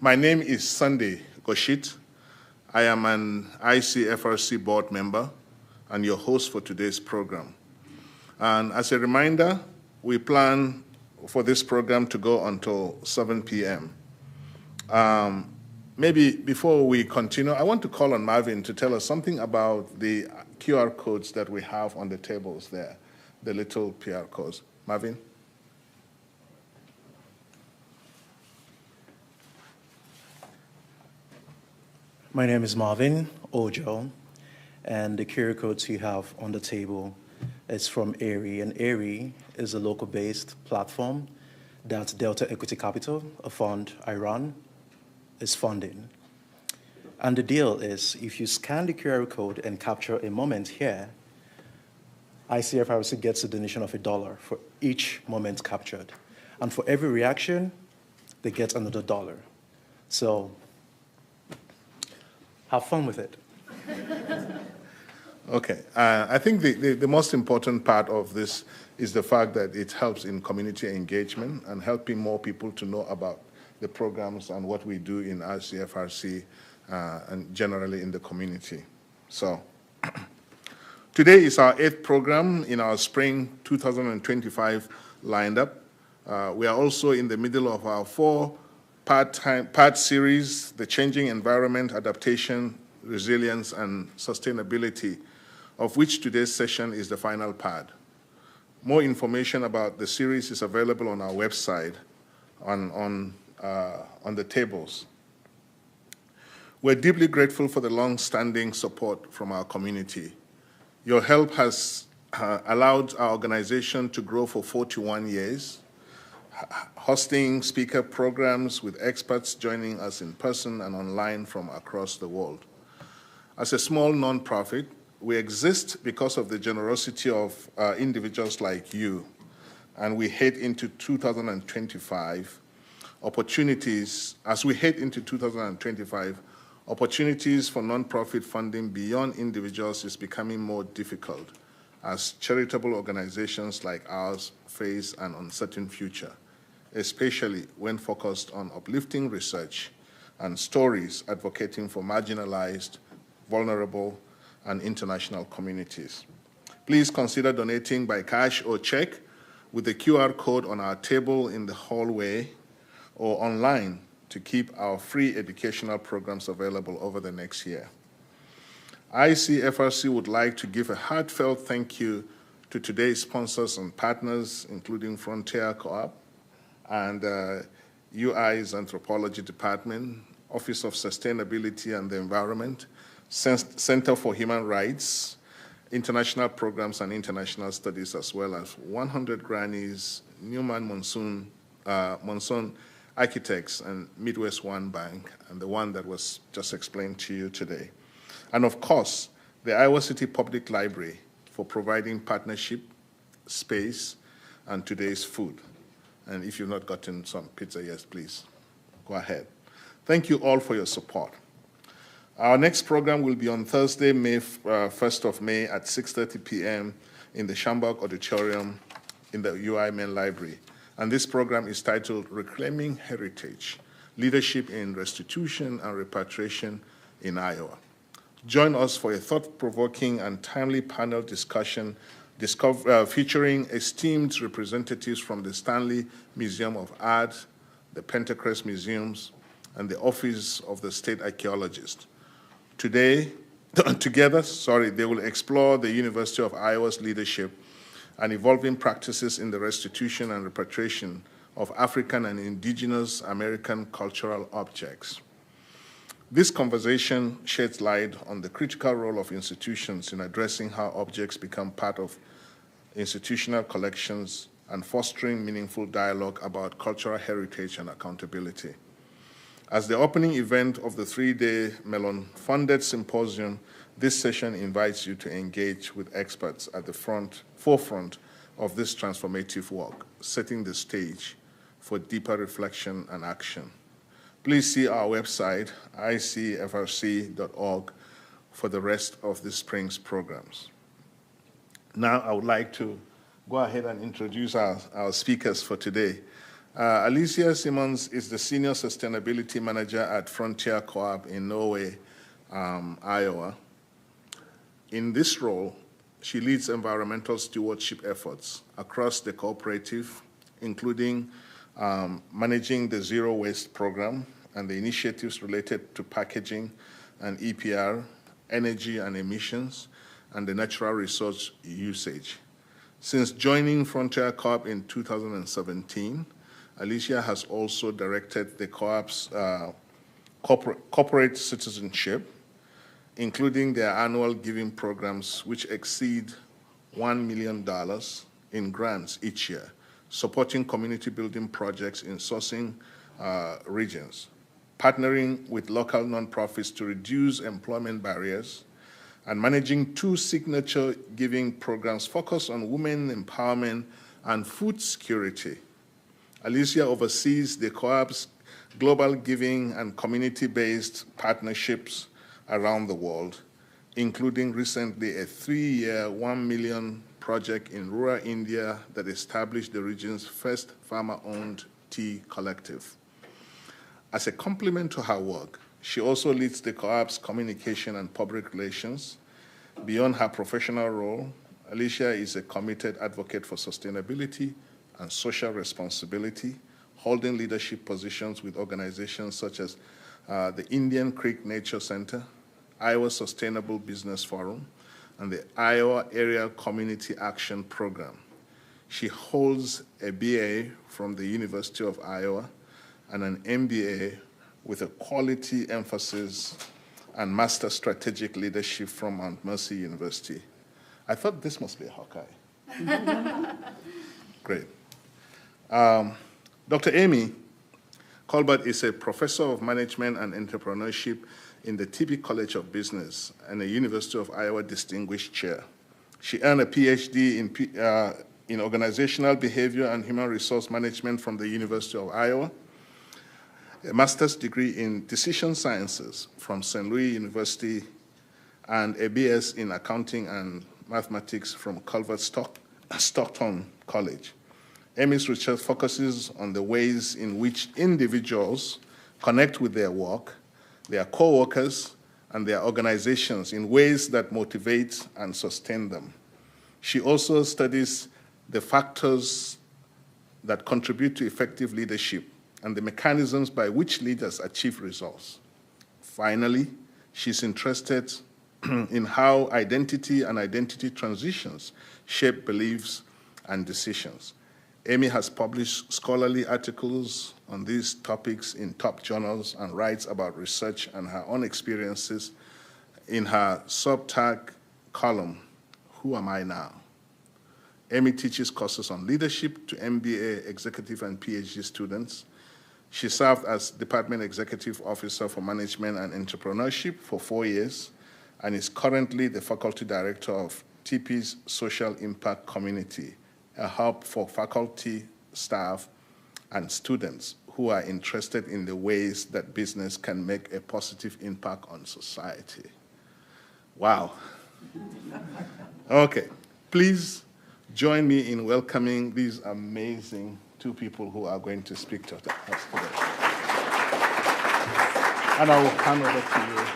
My name is Sunday Goshit. I am an ICFRC board member and your host for today's program. And as a reminder, we plan for this program to go until 7 p.m. Maybe before we continue, I want to call on Marvin to tell us something about the QR codes that we have on the tables there, the little QR codes. Marvin? My name is Marvin Ojo, and the QR codes you have on the table is from ARI, and ARI is a local-based platform that Delta Equity Capital, a fund I run, is funding. And the deal is, if you scan the QR code and capture a moment here, ICFRC gets a donation of $1 for each moment captured. And for every reaction, they get another $1. So have fun with it. Okay. I think the most important part of this is the fact that it helps in community engagement and helping more people to know about the programs and what we do in ICFRC and generally in the community. So today is our 8th program in our spring 2025 lineup. We are also in the middle of our 4-part series, The Changing Environment, Adaptation, Resilience, and Sustainability, of which today's session is the final part. More information about the series is available on our website on the tables. We're deeply grateful for the long-standing support from our community. Your help has allowed our organization to grow for 41 years, hosting speaker programs with experts joining us in person and online from across the world. As a small nonprofit, we exist because of the generosity of individuals like you, and we head into 2025. Opportunities for nonprofit funding beyond individuals is becoming more difficult as charitable organizations like ours face an uncertain future, especially when focused on uplifting research and stories advocating for marginalized, vulnerable, and international communities. Please consider donating by cash or check with the QR code on our table in the hallway or online to keep our free educational programs available over the next year. ICFRC would like to give a heartfelt thank you to today's sponsors and partners, including Frontier Co-op and UI's Anthropology Department, Office of Sustainability and the Environment, Center for Human Rights, International Programs and International Studies, as well as 100 Grannies, Newman Monsoon Architects, and Midwest One Bank, and the one that was just explained to you today. And of course, the Iowa City Public Library for providing partnership, space, and today's food. And if you've not gotten some pizza yet, please go ahead. Thank you all for your support. Our next program will be on Thursday, 1st of May at 6:30 p.m. in the Schambach Auditorium in the UI Main Library. And this program is titled Reclaiming Heritage, Leadership in Restitution and Repatriation in Iowa. Join us for a thought-provoking and timely panel discussion featuring esteemed representatives from the Stanley Museum of Art, the Pentecrest Museums, and the Office of the State Archaeologist. Together, they will explore the University of Iowa's leadership and evolving practices in the restitution and repatriation of African and indigenous American cultural objects. This conversation sheds light on the critical role of institutions in addressing how objects become part of institutional collections and fostering meaningful dialogue about cultural heritage and accountability. As the opening event of the 3-day Mellon-funded symposium, this session invites you to engage with experts at the forefront of this transformative work, setting the stage for deeper reflection and action. Please see our website, icfrc.org, for the rest of this spring's programs. Now I would like to go ahead and introduce our speakers for today. Alicia Simmons is the Senior Sustainability Manager at Frontier Co-op in Norway, Iowa. In this role, she leads environmental stewardship efforts across the cooperative, including managing the Zero Waste Program and the initiatives related to packaging and EPR, energy and emissions, and the natural resource usage. Since joining Frontier Co-op in 2017, Alicia has also directed the co-op's corporate citizenship, including their annual giving programs, which exceed $1 million in grants each year, supporting community building projects in sourcing regions, partnering with local nonprofits to reduce employment barriers, and managing 2 signature giving programs focused on women empowerment and food security. Alicia oversees the co-op's global giving and community-based partnerships around the world, including recently a 3-year, $1 million project in rural India that established the region's first farmer-owned tea collective. As a complement to her work, she also leads the co-op's communication and public relations. Beyond her professional role, Alicia is a committed advocate for sustainability and social responsibility, holding leadership positions with organizations such as the Indian Creek Nature Center, Iowa Sustainable Business Forum, and the Iowa Area Community Action Program. She holds a BA from the University of Iowa and an MBA with a quality emphasis and Master Strategic Leadership from Mount Mercy University. I thought this must be a Hawkeye. Great. Dr. Amy Colbert is a professor of management and entrepreneurship in the TB College of Business and a University of Iowa Distinguished Chair. She earned a PhD in organizational behavior and human resource management from the University of Iowa, a master's degree in decision sciences from St. Louis University, and a BS in accounting and mathematics from Culver Stockton College. Amy's research focuses on the ways in which individuals connect with their work, their co-workers, and their organizations in ways that motivate and sustain them. She also studies the factors that contribute to effective leadership and the mechanisms by which leaders achieve results. Finally, she's interested in how identity and identity transitions shape beliefs and decisions. Amy has published scholarly articles on these topics in top journals and writes about research and her own experiences in her Substack column, Who Am I Now? Amy teaches courses on leadership to MBA, executive, and PhD students. She served as Department Executive Officer for Management and Entrepreneurship for 4 years and is currently the Faculty Director of TP's Social Impact Community, a hub for faculty, staff, and students who are interested in the ways that business can make a positive impact on society. Wow. Okay, please join me in welcoming these amazing 2 people who are going to speak to us today. And I will hand over to you.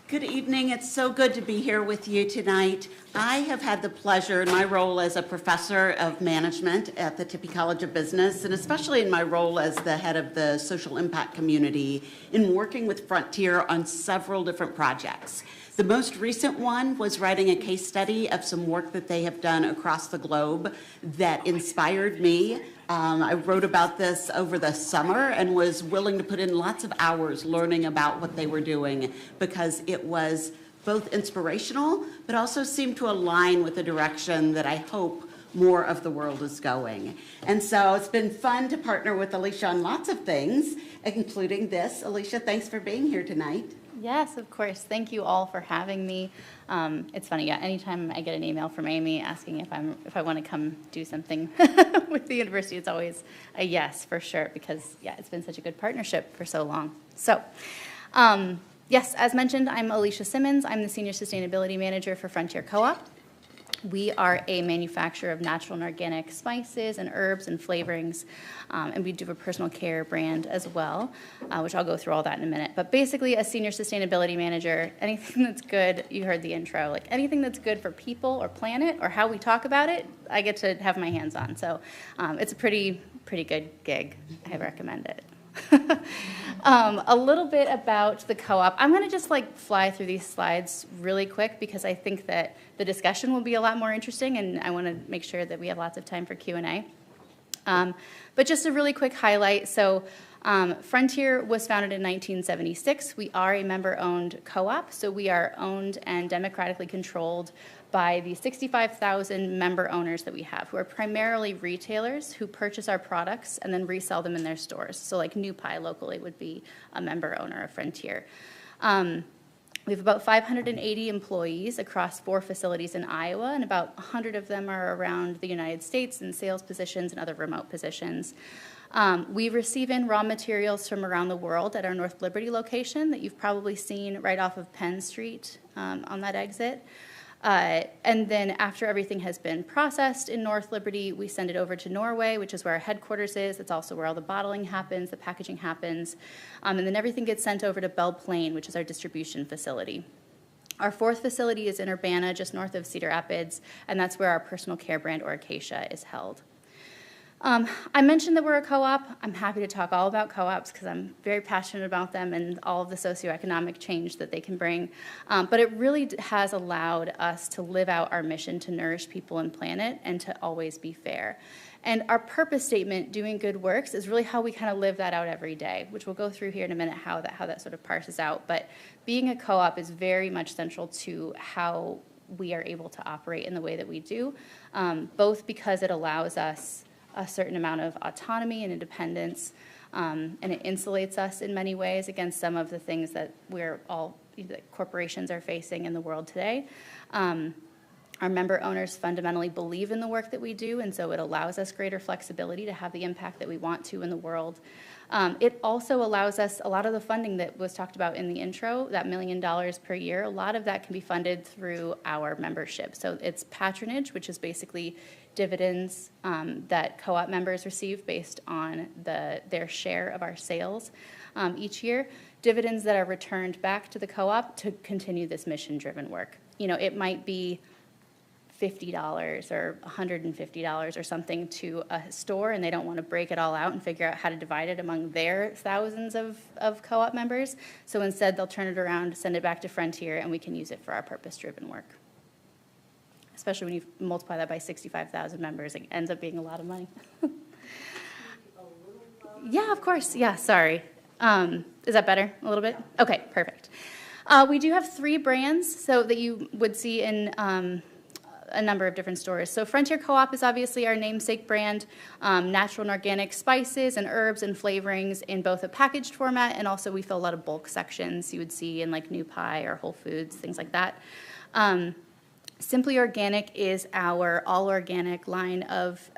Good evening. It's so good to be here with you tonight. I have had the pleasure in my role as a professor of management at the Tippie College of Business, and especially in my role as the head of the social impact community, in working with Frontier on several different projects. The most recent one was writing a case study of some work that they have done across the globe that inspired me. I wrote about this over the summer and was willing to put in lots of hours learning about what they were doing because it was both inspirational but also seemed to align with the direction that I hope more of the world is going. And so it's been fun to partner with Alicia on lots of things, including this. Alicia, thanks for being here tonight. Yes, of course. Thank you all for having me. It's funny, yeah, anytime I get an email from Amy asking if I want to come do something with the university, it's always a yes, for sure, because, yeah, it's been such a good partnership for so long. So, yes, as mentioned, I'm Alicia Simmons. I'm the Senior Sustainability Manager for Frontier Co-op. We are a manufacturer of natural and organic spices and herbs and flavorings, and we do a personal care brand as well, which I'll go through all that in a minute. But basically, a senior sustainability manager, anything that's good, you heard the intro, like anything that's good for people or planet or how we talk about it, I get to have my hands on. So it's a pretty good gig. I recommend it. A little bit about the co-op. I'm going to just like fly through these slides really quick because I think that the discussion will be a lot more interesting, and I want to make sure that we have lots of time for Q&A. But just a really quick highlight. So Frontier was founded in 1976. We are a member-owned co-op, so we are owned and democratically controlled by the 65,000 member owners that we have, who are primarily retailers who purchase our products and then resell them in their stores. So like New Pie locally would be a member owner of Frontier. We have about 580 employees across 4 facilities in Iowa, and about 100 of them are around the United States in sales positions and other remote positions. We receive in raw materials from around the world at our North Liberty location that you've probably seen right off of Penn Street on that exit. And then after everything has been processed in North Liberty, we send it over to Norway, which is where our headquarters is. It's also where all the bottling happens, the packaging happens. And then everything gets sent over to Belle Plaine, which is our distribution facility. Our 4th facility is in Urbana, just north of Cedar Rapids, and that's where our personal care brand, Acacia, is held. I mentioned that we're a co-op. I'm happy to talk all about co-ops because I'm very passionate about them and all of the socioeconomic change that they can bring. But it really has allowed us to live out our mission to nourish people and planet and to always be fair. And our purpose statement, doing good works, is really how we kind of live that out every day, which we'll go through here in a minute, how that sort of parses out. But being a co-op is very much central to how we are able to operate in the way that we do, both because it allows us a certain amount of autonomy and independence, and it insulates us in many ways against some of the things that that corporations are facing in the world today. Our member owners fundamentally believe in the work that we do, and so it allows us greater flexibility to have the impact that we want to in the world. It also allows us a lot of the funding that was talked about in the intro, that $1 million per year, a lot of that can be funded through our membership. So it's patronage, which is basically dividends that co-op members receive based on their share of our sales each year, dividends that are returned back to the co-op to continue this mission-driven work. You know, it might be $50 or $150 or something to a store, and they don't want to break it all out and figure out how to divide it among their thousands of co-op members. So instead, they'll turn it around, send it back to Frontier, and we can use it for our purpose-driven work. Especially when you multiply that by 65,000 members, it ends up being a lot of money. Yeah, of course. Yeah, sorry. Is that better a little bit? Okay, perfect. We do have 3 brands so that you would see in a number of different stores. So Frontier Co-op is obviously our namesake brand, natural and organic spices and herbs and flavorings in both a packaged format, and also we fill a lot of bulk sections you would see in like New Pie or Whole Foods, things like that. Simply Organic is our all-organic line of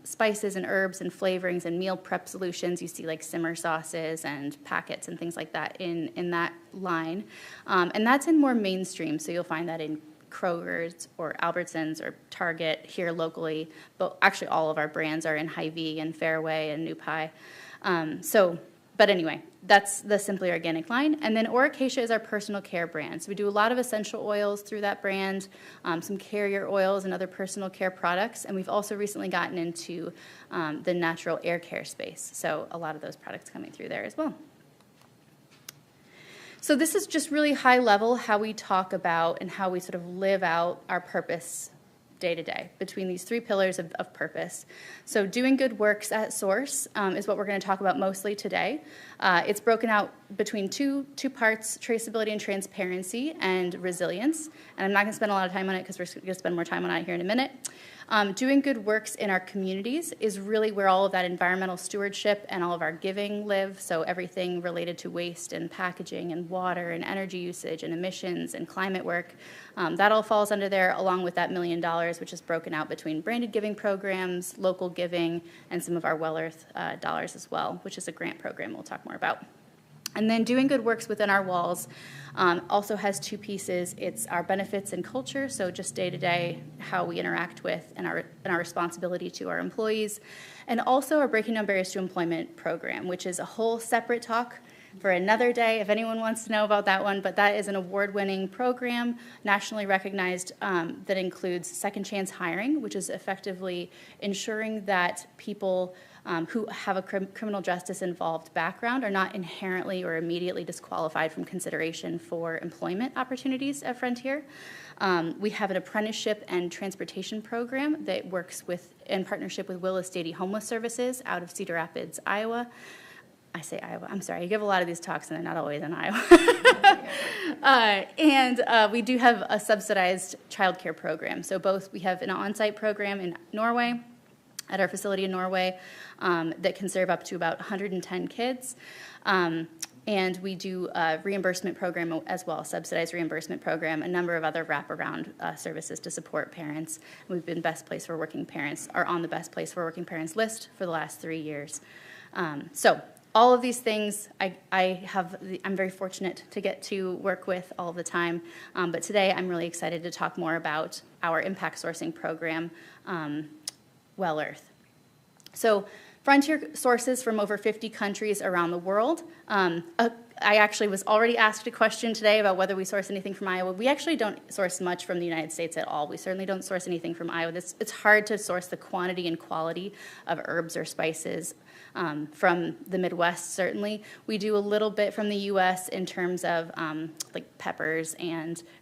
spices and herbs and flavorings and meal prep solutions. You see like simmer sauces and packets and things like that in that line. And that's in more mainstream, so you'll find that in Kroger's or Albertsons or Target here locally. But actually all of our brands are in Hy-Vee and Fairway and New Pie. But anyway, that's the Simply Organic line. And then Acacia is our personal care brand. So we do a lot of essential oils through that brand, some carrier oils and other personal care products. And we've also recently gotten into the natural air care space. So a lot of those products coming through there as well. So this is just really high level how we talk about and how we sort of live out our purpose day to day between these 3 pillars of purpose. So doing good works at source is what we're going to talk about mostly today. It's broken out between two parts, traceability and transparency and resilience. And I'm not going to spend a lot of time on it because we're going to spend more time on it here in a minute. Doing good works in our communities is really where all of that environmental stewardship and all of our giving live. So everything related to waste and packaging and water and energy usage and emissions and climate work, that all falls under there, along with that $1 million, which is broken out between branded giving programs, local giving, and some of our Well Earth dollars as well, which is a grant program we'll talk more about. And then doing good works within our walls also has two pieces. It's our benefits and culture, so just day-to-day how we interact with and our responsibility to our employees, and also our Breaking Down Barriers to Employment program, which is a whole separate talk for another day if anyone wants to know about that one. But that is an award-winning program, nationally recognized, that includes second chance hiring, which is effectively ensuring that people who have a criminal justice involved background are not inherently or immediately disqualified from consideration for employment opportunities at Frontier. We have an apprenticeship and transportation program that works in partnership with Willis Stady Homeless Services out of Cedar Rapids, Iowa. I say Iowa, I'm sorry, I give a lot of these talks and they're not always in Iowa. And we do have a subsidized childcare program. So we have an on-site program in Norway, at our facility in Norway, that can serve up to about 110 kids. And we do a reimbursement program as well, subsidized reimbursement program, a number of other wraparound services to support parents. We've been Best Place for Working Parents, are on the Best Place for Working Parents list for the last 3 years. So all of these things I'm very fortunate to get to work with all the time. But today I'm really excited to talk more about our impact sourcing program, Well Earth. So Frontier sources from over 50 countries around the world. I actually was already asked a question today about whether we source anything from Iowa. We actually don't source much from the United States at all. We certainly don't source anything from Iowa. It's hard to source the quantity and quality of herbs or spices from the Midwest, certainly. We do a little bit from the U.S. in terms of like peppers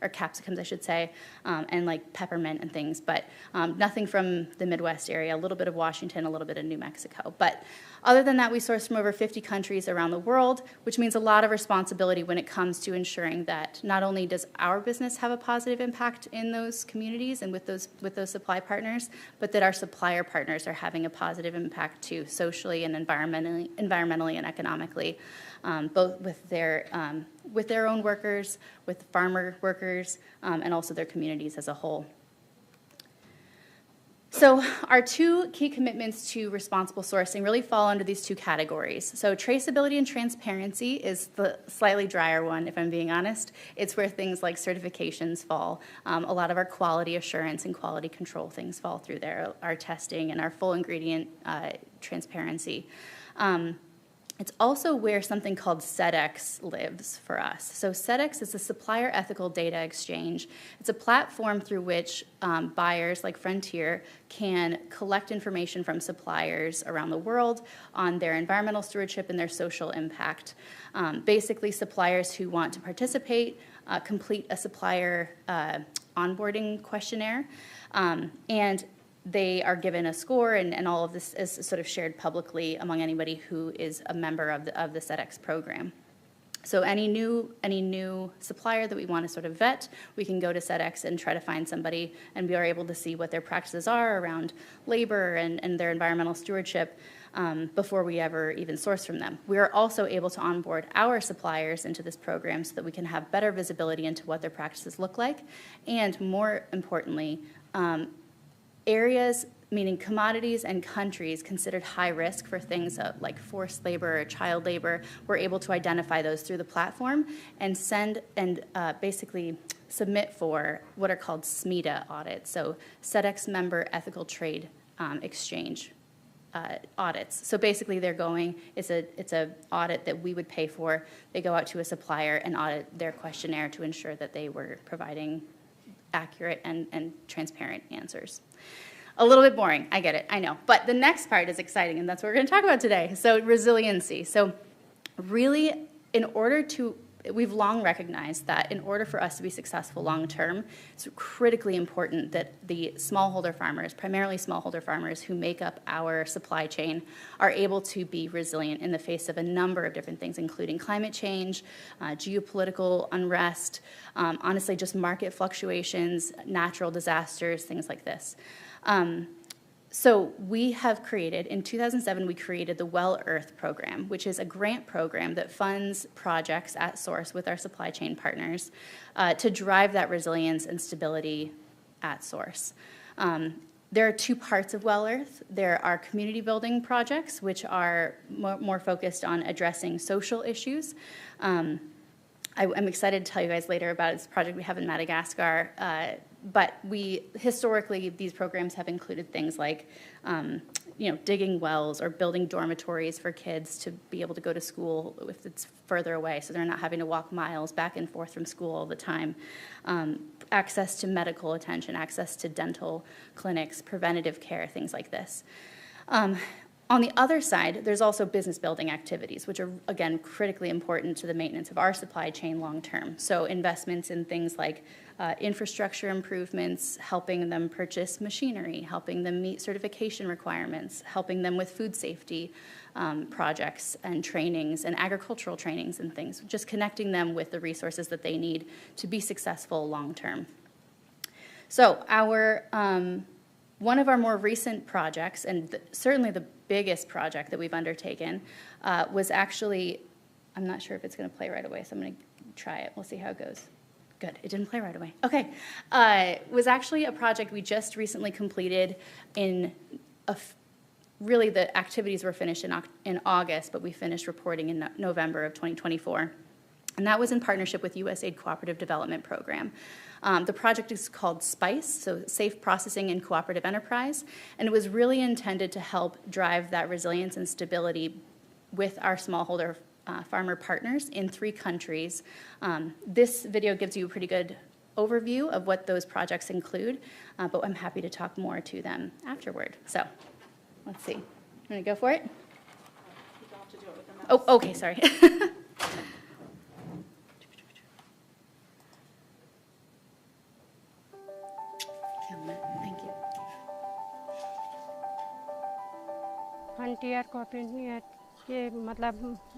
or capsicums, I should say, and like peppermint and things, but nothing from the Midwest area, a little bit of Washington, a little bit of New Mexico. But other than that, we source from over 50 countries around the world, which means a lot of responsibility when it comes to ensuring that not only does our business have a positive impact in those communities and with those supply partners, but that our supplier partners are having a positive impact too, socially and environmentally and economically, both with their own workers, with farmer workers, and also their communities as a whole. So our two key commitments to responsible sourcing really fall under these two categories. So traceability and transparency is the slightly drier one, if I'm being honest. It's where things like certifications fall. A lot of our quality assurance and quality control things fall through there, our testing and our full ingredient transparency. It's also where something called SEDEX lives for us. So SEDEX is a supplier ethical data exchange. It's a platform through which buyers like Frontier can collect information from suppliers around the world on their environmental stewardship and their social impact. Basically, suppliers who want to participate complete a supplier onboarding questionnaire, and they are given a score, and all of this is sort of shared publicly among anybody who is a member of the SEDEX program. So any new supplier that we want to sort of vet, we can go to SEDEX and try to find somebody, and we are able to see what their practices are around labor and their environmental stewardship before we ever even source from them. We are also able to onboard our suppliers into this program so that we can have better visibility into what their practices look like, and more importantly, areas, meaning commodities and countries considered high risk for things like forced labor or child labor, we're able to identify those through the platform and send and basically submit for what are called SMETA audits, so SEDEX Member Ethical Trade Exchange audits. So basically it's a audit that we would pay for. They go out to a supplier and audit their questionnaire to ensure that they were providing accurate and transparent answers. A little bit boring, I get it, I know. But the next part is exciting, and that's what we're going to talk about today. So resiliency. So really, we've long recognized that in order for us to be successful long term, it's critically important that the smallholder farmers, primarily smallholder farmers who make up our supply chain, are able to be resilient in the face of a number of different things, including climate change, geopolitical unrest, honestly just market fluctuations, natural disasters, things like this. So we have created, in 2007, we created the Well Earth program, which is a grant program that funds projects at source with our supply chain partners to drive that resilience and stability at source. There are two parts of Well Earth. There are community building projects, which are more focused on addressing social issues. I'm excited to tell you guys later about this project we have in Madagascar, but historically, these programs have included things like digging wells or building dormitories for kids to be able to go to school if it's further away, so they're not having to walk miles back and forth from school all the time. Access to medical attention, access to dental clinics, preventative care, things like this. On the other side, there's also business building activities, which are, again, critically important to the maintenance of our supply chain long term. So investments in things like infrastructure improvements, helping them purchase machinery, helping them meet certification requirements, helping them with food safety projects and trainings and agricultural trainings and things, just connecting them with the resources that they need to be successful long term. So one of our more recent projects, and certainly the biggest project that we've undertaken, was actually, I'm not sure if it's going to play right away, so I'm going to try it. We'll see how it goes. Good, it didn't play right away. Okay, was actually a project we just recently completed really the activities were finished in August, but we finished reporting in November of 2024. And that was in partnership with USAID Cooperative Development Program. The project is called SPICE, so Safe Processing and Cooperative Enterprise, and it was really intended to help drive that resilience and stability with our smallholder farmer partners in 3 countries. This video gives you a pretty good overview of what those projects include, but I'm happy to talk more to them afterward. So let's see. I'm going to go for it. You don't have to do it with the mouse. Oh, okay, sorry. Thank you. Frontier cooperative के मतलब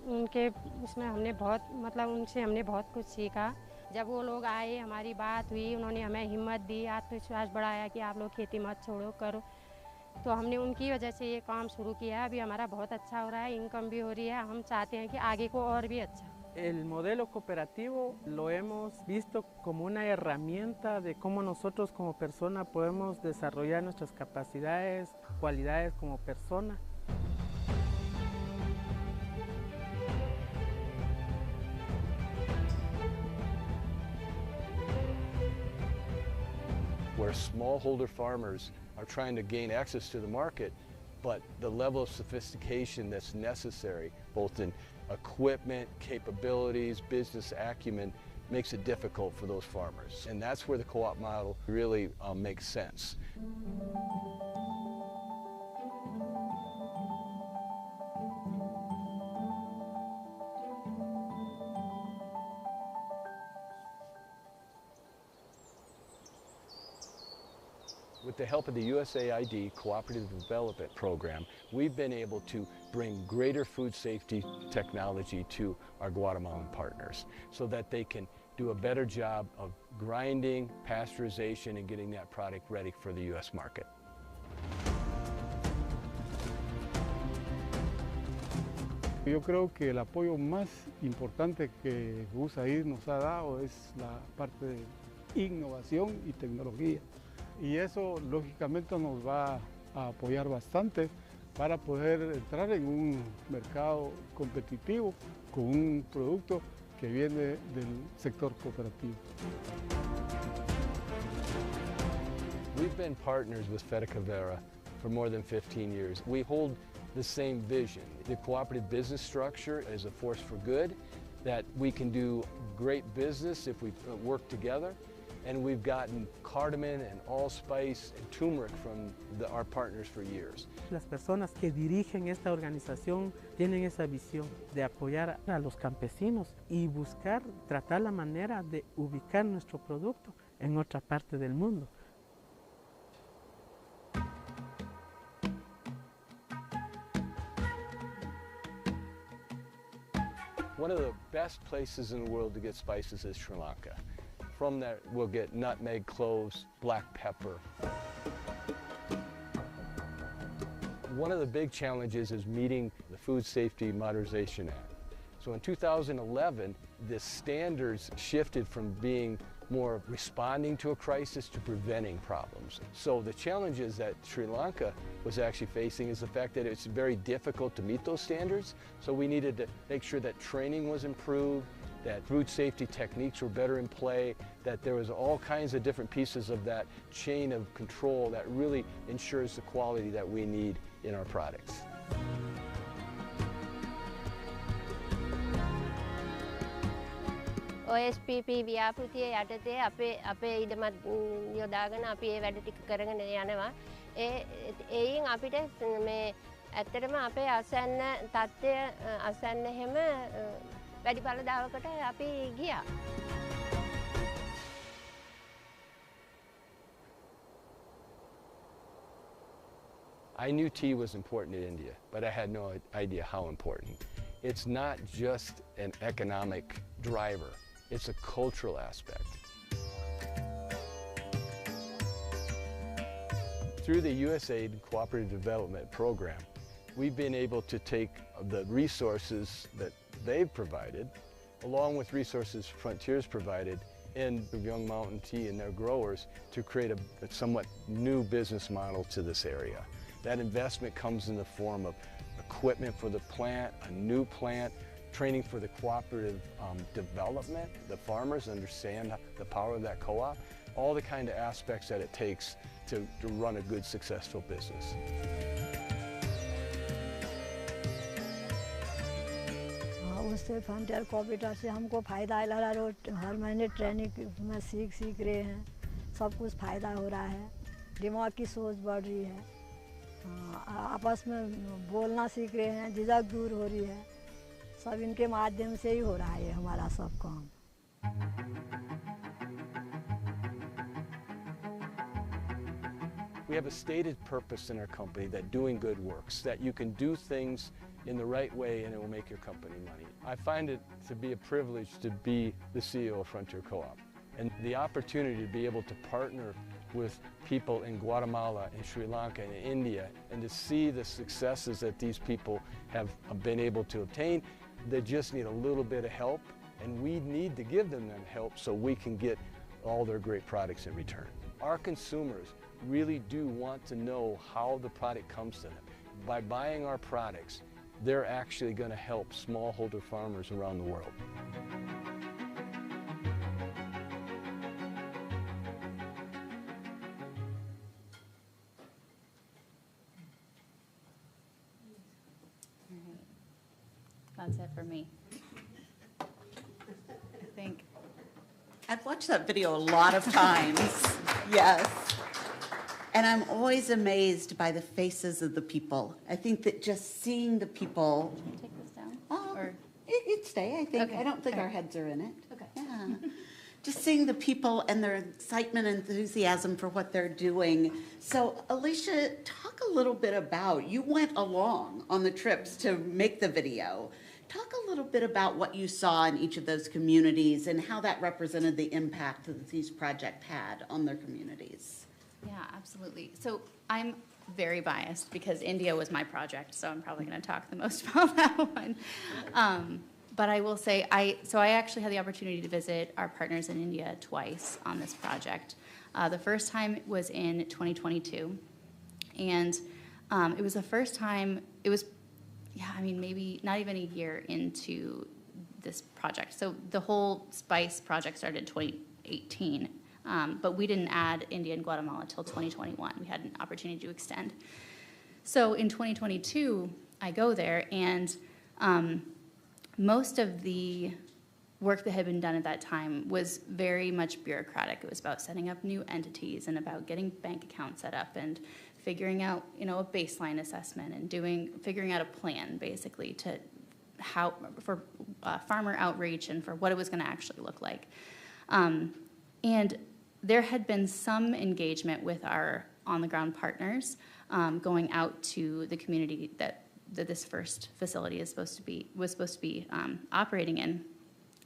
उनके उसमें हमने बहुत मतलब उनसे हमने बहुत कुछ सीखा। जब वो लोग आए, हमारी बात हुई, उन्होंने हमें हिम्मत दी, आत्मविश्वास बढ़ाया कि आप लोग खेती मत छोड़ो, करो। तो हमने उनकी वजह से ये काम शुरू किया। अभी हमारा बहुत अच्छा हो रहा है, इनकम भी हो रही है। हम चाहते हैं कि आगे को और भी अच्छा। El modelo cooperativo lo hemos visto como una herramienta de cómo nosotros como persona podemos desarrollar nuestras capacidades, cualidades como persona. Where smallholder farmers are trying to gain access to the market, but the level of sophistication that's necessary, both in equipment, capabilities, business acumen, makes it difficult for those farmers. And that's where the co-op model really makes sense. With the help of the USAID Cooperative Development Program, we've been able to bring greater food safety technology to our Guatemalan partners so that they can do a better job of grinding, pasteurization, and getting that product ready for the U.S. market. Yo creo que el apoyo más importante que USAID nos ha dado es la parte de innovación y tecnología. Y eso lógicamente nos va a apoyar bastante para poder entrar en un mercado competitivo con un producto que viene del sector cooperativo. We've been partners with Fedecavera for more than 15 years. We hold the same vision. The cooperative business structure is a force for good, that we can do great business if we work together. And we've gotten cardamom and allspice and turmeric from our partners for years. Las personas que dirigen esta organización tienen esa visión de apoyar a los campesinos y buscar, tratar la manera de ubicar nuestro producto en otra parte del mundo. One of the best places in the world to get spices is Sri Lanka. From there, we'll get nutmeg, cloves, black pepper. One of the big challenges is meeting the Food Safety Modernization Act. So in 2011, the standards shifted from being more responding to a crisis to preventing problems. So the challenges that Sri Lanka was actually facing is the fact that it's very difficult to meet those standards. So we needed to make sure that training was improved, that food safety techniques were better in play, that there was all kinds of different pieces of that chain of control that really ensures the quality that we need in our products. OSPP ව්‍යාපෘතිය යටතේ අපේ ඉඩමත් යොදාගෙන අපි ඒ වැඩ ටික කරගෙන යනවා. එයින් අපිට මේ ඇත්තටම අපේ අසන්න තත්ත්වය අසන්න හැම වැඩි බලදාවකට අපි ගියා. I knew tea was important in India, but I had no idea how important. It's not just an economic driver. It's a cultural aspect. Through the USAID Cooperative Development Program, we've been able to take the resources that they've provided, along with resources Frontiers provided, and Young Mountain Tea and their growers to create a somewhat new business model to this area. That investment comes in the form of equipment for the plant, a new plant, training for the cooperative development. The farmers understand the power of that co-op, all the kind of aspects that it takes to run a good, successful business. उससे frontier cooperative से हमको फ़ायदा है रहा है। हर महीने training में सीख रहे हैं, सब कुछ फ़ायदा हो रहा है, दिमाग की सोच बढ़ रही है, आपस में बोलना सीख रहे हैं, झिझक दूर हो रही है, सब इनके माध्यम से ही हो रहा है हमारा सब काम। We have a stated purpose in our company that doing good works, that you can do things in the right way and it will make your company money. I find it to be a privilege to be the CEO of Frontier Co-op, and the opportunity to be able to partner with people in Guatemala and Sri Lanka and India, and to see the successes that these people have been able to obtain. They just need a little bit of help, and we need to give them that help so we can get all their great products in return. Our consumers really do want to know how the product comes to them. By buying our products, they're actually going to help smallholder farmers around the world. That's it for me. I think. I've watched that video a lot of times, yes. And I'm always amazed by the faces of the people. I think that just seeing the people. Should we take this down? Or it'd stay, I think. Okay. I don't think Okay. our heads are in it. Okay. Yeah. Just seeing the people and their excitement and enthusiasm for what they're doing. So, Alicia, talk a little bit about, you went along on the trips to make the video. Talk a little bit about what you saw in each of those communities and how that represented the impact that these projects had on their communities. Yeah, absolutely. So I'm very biased because India was my project, so I'm probably going to talk the most about that one. But I will say, I actually had the opportunity to visit our partners in India twice on this project. The first time was in 2022, and it was the first time, it was, maybe not even a year into this project. So the whole SPICE project started in 2018, but we didn't add India and Guatemala until 2021. We had an opportunity to extend. So in 2022, I go there, and most of the work that had been done at that time was very much bureaucratic. It was about setting up new entities and about getting bank accounts set up and figuring out, a baseline assessment and figuring out a plan, basically, for farmer outreach and for what it was going to actually look like. And there had been some engagement with our on-the-ground partners going out to the community that this first facility was supposed to be operating in,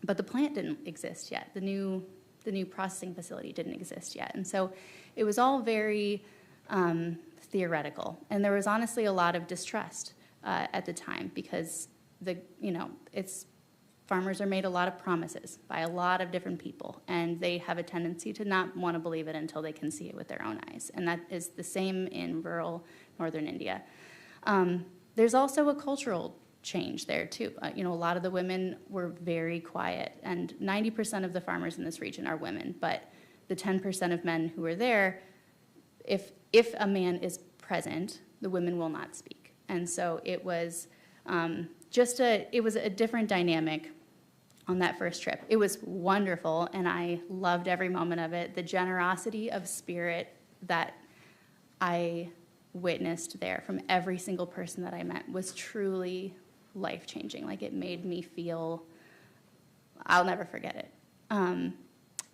but the plant didn't exist yet. The new processing facility didn't exist yet, and so it was all very theoretical, and there was honestly a lot of distrust at the time because farmers are made a lot of promises by a lot of different people, and they have a tendency to not want to believe it until they can see it with their own eyes. And that is the same in rural northern India. There's also a cultural change there too. A lot of the women were very quiet, and 90% of the farmers in this region are women, but the 10% of men who are there, if a man is present, the women will not speak. And so it was it was a different dynamic on that first trip. It was wonderful, and I loved every moment of it. The generosity of spirit that I witnessed there from every single person that I met was truly life-changing. Like, it made me feel, I'll never forget it.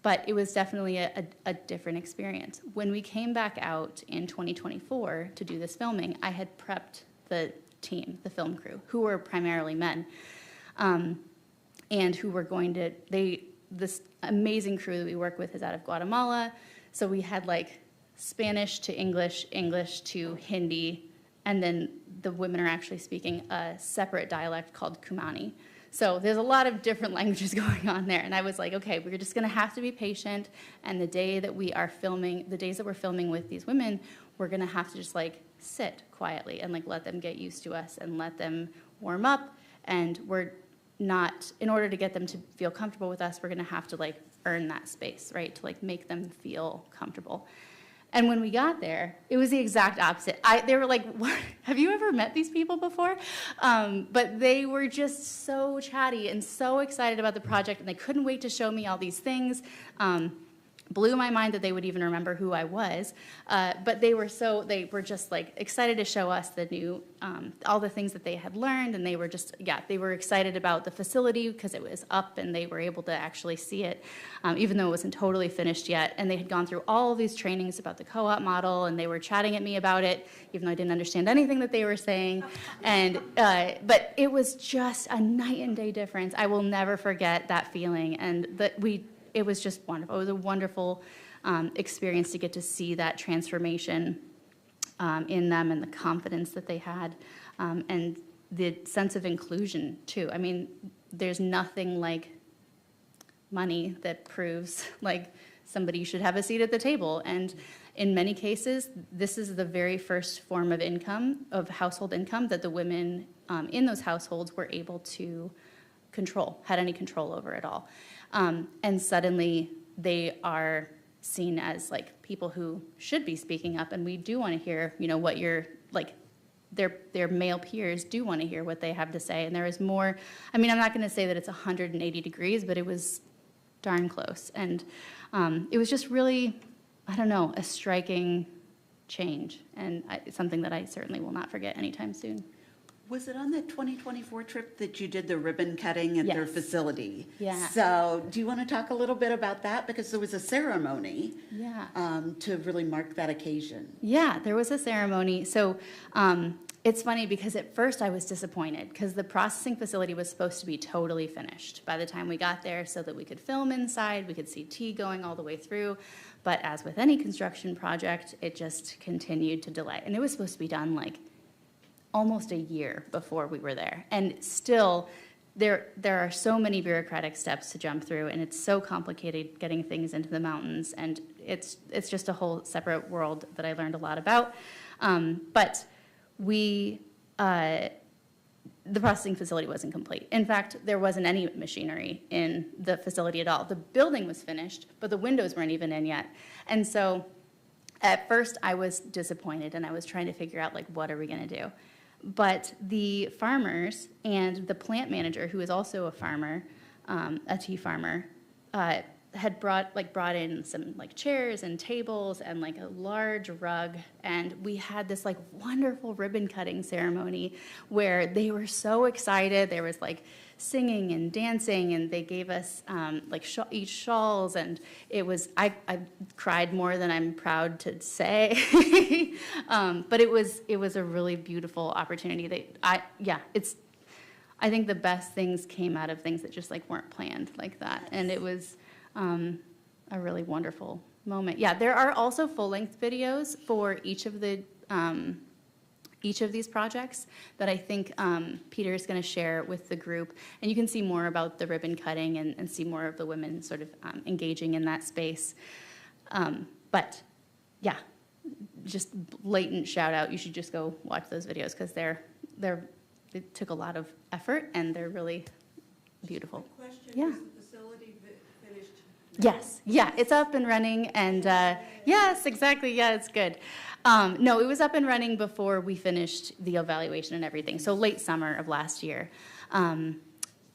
But it was definitely a different experience. When we came back out in 2024 to do this filming, I had prepped the team, the film crew, who were primarily men, and who were going to, this amazing crew that we work with is out of Guatemala, so we had like Spanish to English, English to Hindi, and then the women are actually speaking a separate dialect called Kumani. So there's a lot of different languages going on there, and I was like, okay, we're just gonna have to be patient, and the days that we're filming with these women, we're gonna have to just like sit quietly and like let them get used to us and let them warm up, and in order to get them to feel comfortable with us, we're gonna have to like earn that space, right, to like make them feel comfortable. And when we got there, it was the exact opposite. They were like, what? Have you ever met these people before? But they were just so chatty and so excited about the project, and they couldn't wait to show me all these things. Blew my mind that they would even remember who I was. But they were just like excited to show us the new, all the things that they had learned, and they were just, they were excited about the facility because it was up and they were able to actually see it, even though it wasn't totally finished yet. And they had gone through all of these trainings about the co-op model, and they were chatting at me about it, even though I didn't understand anything that they were saying. And, but it was just a night and day difference. I will never forget that feeling, and it was just wonderful. It was a wonderful experience to get to see that transformation in them, and the confidence that they had, and the sense of inclusion too. I mean, there's nothing like money that proves like somebody should have a seat at the table. And in many cases, this is the very first form of income, of household income, that the women in those households were able to had any control over at all. And suddenly they are seen as like people who should be speaking up, and we do want to hear, what you're like, their male peers do want to hear what they have to say. And there is more, I'm not going to say that it's 180 degrees, but it was darn close. And it was just really, a striking change, and something that I certainly will not forget anytime soon. Was it on the 2024 trip that you did the ribbon cutting at their Yes. facility? Yeah. So do you want to talk a little bit about that? Because there was a ceremony Yeah. to really mark that occasion. Yeah, there was a ceremony. So it's funny because at first I was disappointed because the processing facility was supposed to be totally finished by the time we got there so that we could film inside, we could see tea going all the way through. But as with any construction project, it just continued to delay. And it was supposed to be done like almost a year before we were there. And still, there are so many bureaucratic steps to jump through, and it's so complicated getting things into the mountains, and it's just a whole separate world that I learned a lot about. But the processing facility wasn't complete. In fact, there wasn't any machinery in the facility at all. The building was finished, but the windows weren't even in yet. And so at first I was disappointed, and I was trying to figure out, like, what are we gonna do? But the farmers and the plant manager, who is also a farmer, a tea farmer, had brought in some like chairs and tables and like a large rug, and we had this like wonderful ribbon cutting ceremony where they were so excited. There was like singing and dancing, and they gave us like each shawls, and it was I cried more than I'm proud to say, but it was a really beautiful opportunity. I think the best things came out of things that just like weren't planned like that, and it was a really wonderful moment. Yeah, there are also full-length videos for each of the each of these projects that I think Peter is going to share with the group. And you can see more about the ribbon cutting and see more of the women sort of engaging in that space. But yeah, just blatant shout out. You should just go watch those videos because it took a lot of effort and they're really beautiful. Yeah. Is the facility finished? Yes, yeah, it's up and running, and yes, exactly, yeah, it's good. No, it was up and running before we finished the evaluation and everything, so late summer of last year.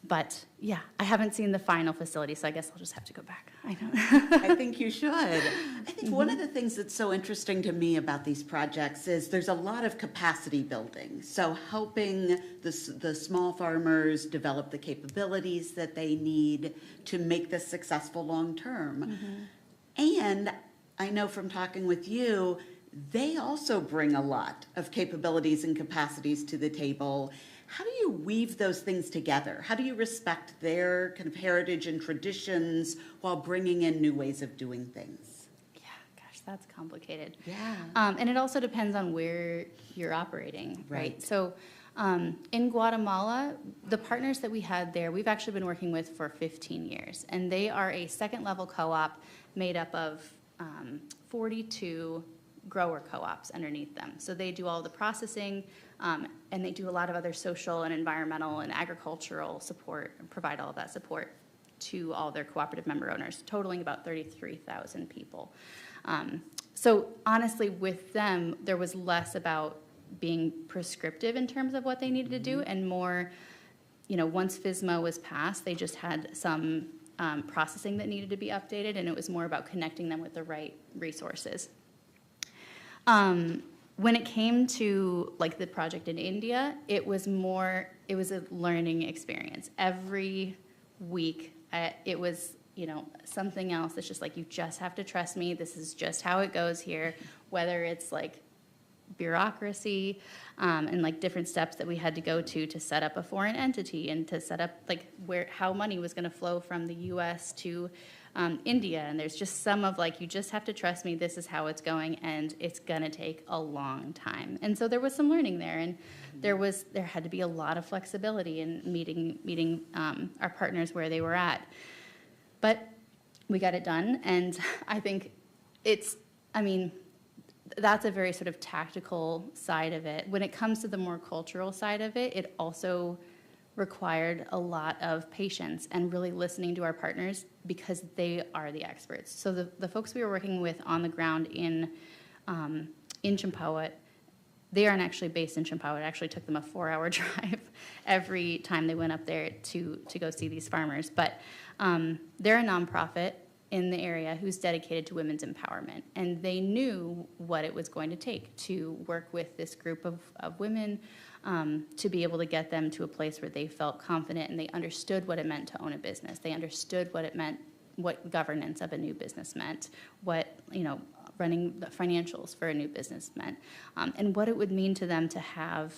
But yeah, I haven't seen the final facility, so I guess I'll just have to go back. I know. I think you should. I think one of the things that's so interesting to me about these projects is there's a lot of capacity building. So helping the small farmers develop the capabilities that they need to make this successful long term. And I know from talking with you, they also bring a lot of capabilities and capacities to the table. How do you weave those things together? How do you respect their kind of heritage and traditions while bringing in new ways of doing things? Yeah, gosh, that's complicated. Yeah. And it also depends on where you're operating, right? So in Guatemala, the partners that we had there, we've actually been working with for 15 years. And they are a second-level co-op made up of 42 grower co-ops underneath them. So they do all the processing, and they do a lot of other social and environmental and agricultural support, and provide all of that support to all their cooperative member owners, totaling about 33,000 people. So honestly, with them, there was less about being prescriptive in terms of what they needed to do, and more, once FSMA was passed, they just had some processing that needed to be updated, and it was more about connecting them with the right resources. When it came to the project in India, it was a learning experience. Every week, it was, something else that's just you just have to trust me. This is just how it goes here, whether it's bureaucracy and different steps that we had to go to set up a foreign entity and to set up how money was going to flow from the U.S. to India, and there's just some of you just have to trust me, this is how it's going, and it's gonna take a long time. And so there was some learning there, and there had to be a lot of flexibility in meeting our partners where they were at. But we got it done, and I think that's a very sort of tactical side of it. When it comes to the more cultural side of it, it also required a lot of patience and really listening to our partners because they are the experts. So the folks we were working with on the ground in Champawat, they aren't actually based in Champawat. It actually took them a 4-hour drive every time they went up there to go see these farmers. But they're a nonprofit in the area who's dedicated to women's empowerment. And they knew what it was going to take to work with this group of women to be able to get them to a place where they felt confident and they understood what it meant to own a business. They understood what it meant, what governance of a new business meant, what running the financials for a new business meant, and what it would mean to them to have,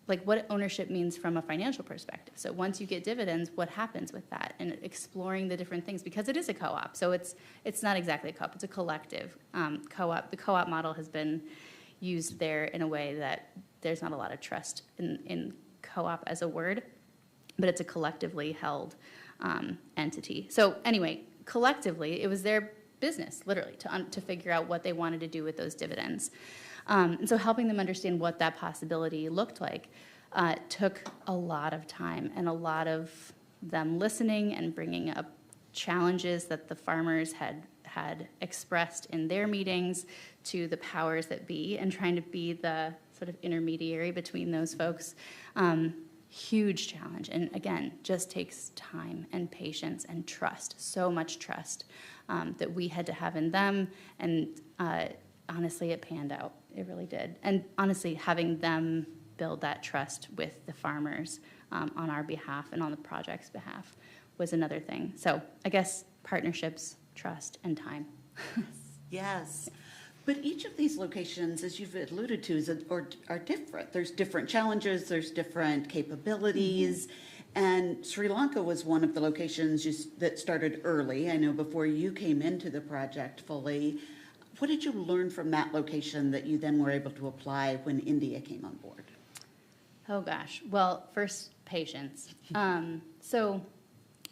what ownership means from a financial perspective. So once you get dividends, what happens with that? And exploring the different things, because it is a co-op. So it's not exactly a co-op, it's a collective co-op. The co-op model has been used there in a way that there's not a lot of trust in co-op as a word, but it's a collectively held entity. So anyway, collectively, it was their business, literally, to figure out what they wanted to do with those dividends. And so helping them understand what that possibility looked like took a lot of time and a lot of them listening and bringing up challenges that the farmers had expressed in their meetings to the powers that be, and trying to be the sort of intermediary between those folks. Huge challenge, and again, just takes time and patience and trust, so much trust that we had to have in them, and honestly, it panned out. It really did. And honestly, having them build that trust with the farmers on our behalf and on the project's behalf was another thing. So I guess partnerships, trust, and time. Yes. But each of these locations, as you've alluded to, are different. There's different challenges, there's different capabilities. And Sri Lanka was one of the locations that started early. I know before you came into the project fully. what did you learn from that location that you then were able to apply when India came on board? Oh gosh, well, first, patience. So